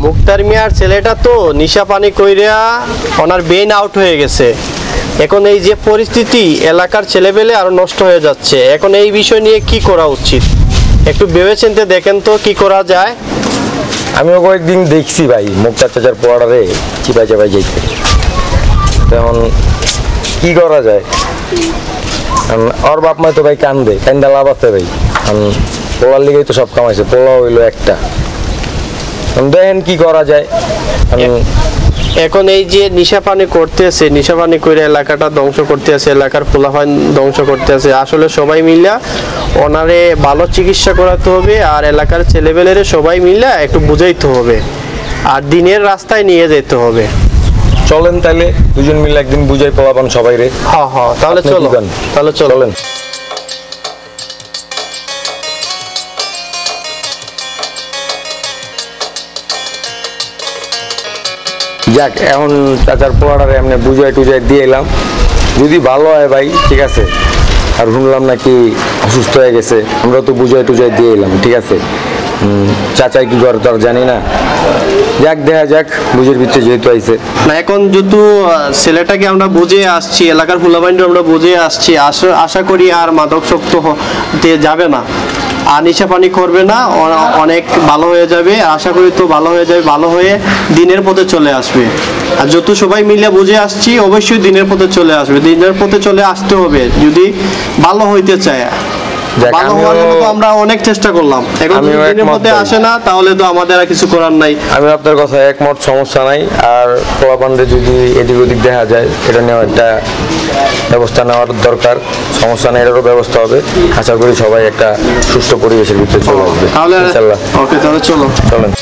মুক্তার মিয়ার ছেলেটা তো নিশা পানি কইরা ওনার ব্রেন আউট হয়ে গেছে। এখন এই যে পরিস্থিতি, এলাকার ছেলেপেলে আরো নষ্ট হয়ে যাচ্ছে। এখন এই বিষয় নিয়ে কি করা উচিত, একটু ভেবেচিন্তে দেখেন তো কি করা যায়। আমিও কয়েকদিন দেখছি ভাই মুক্তার চাচার পোয়াড়ারে চিপাই চাপাই যাইতে। তখন কি করা যায়, ওর বাপ মায় তো ভাই কান্দে, কান্দা লাভ আছে ভাই। পোলার লিগেই তো সব কামাইছে, পোলা হইলো একটা। দেখেন কি করা যায়। এখন এই যে নিশা পানি করতেছে, নিশা পানি করে এলাকাটা ধ্বংস করতেছে, এলাকার ফুলাফান ধ্বংস করতেছে। আসলে সবাই মিলা ওনারে ভালো চিকিৎসা করাতে হবে, আর এলাকার ছেলেবেলেরে সবাই মিলা একটু বুঝাইতে হবে, আর দিনের রাস্তায় নিয়ে যেতে হবে। চলেন তাহলে দুজন মিলে একদিন বুঝাই পোলাপান সবাই রে। হ্যাঁ হ্যাঁ, তাহলে চলো, তাহলে চলেন। যাক, এখন চাচার পোলাটারে এমনি বুঝাই টুজাই দিয়ে এলাম, যদি ভালো হয় ভাই ঠিক আছে। আর শুনলাম নাকি অসুস্থ হয়ে গেছে, আমরা তো বুঝাই টুজাই দিয়ে এলাম, ঠিক আছে। চাচাই কি করে তো আর জানি না। যাক, দেখা যাক, বুঝের ভিতরে যেহেতু আইছে না। এখন যেহেতু ছেলেটাকে আমরা বুঝে আসছি, এলাকার ফুলাবাইন্ড আমরা বুঝে আসছি, আশা করি আর মাদক শক্ত দিয়ে যাবে না, আর নিশা পানি করবে না, অনেক ভালো হয়ে যাবে। আশা করি তো ভালো হয়ে যাবে, ভালো হয়ে দিনের পথে চলে আসবে। আর যত সবাই মিলে বুঝে আসছি, অবশ্যই দিনের পথে চলে আসবে। দিনের পথে চলে আসতে হবে যদি ভালো হইতে চায়। ভালো হওয়ার জন্য তো আমরা অনেক চেষ্টা করলাম, এখন দিনের মধ্যে আসে না, তাহলে তো আমাদের আর কিছু করার নাই। আমি আপনার কথা একমত, সমস্যা নাই। আর পোলাপানরে যদি এদিক ওদিক দেখা যায়, এটা নেওয়ার একটা ব্যবস্থা নেওয়ার দরকার। সমস্যা নেই, এটারও ব্যবস্থা হবে। আশা করি সবাই একটা সুস্থ পরিবেশের ভিতরে চলে আসবে। তাহলে ওকে, তাহলে চলো, চলেন।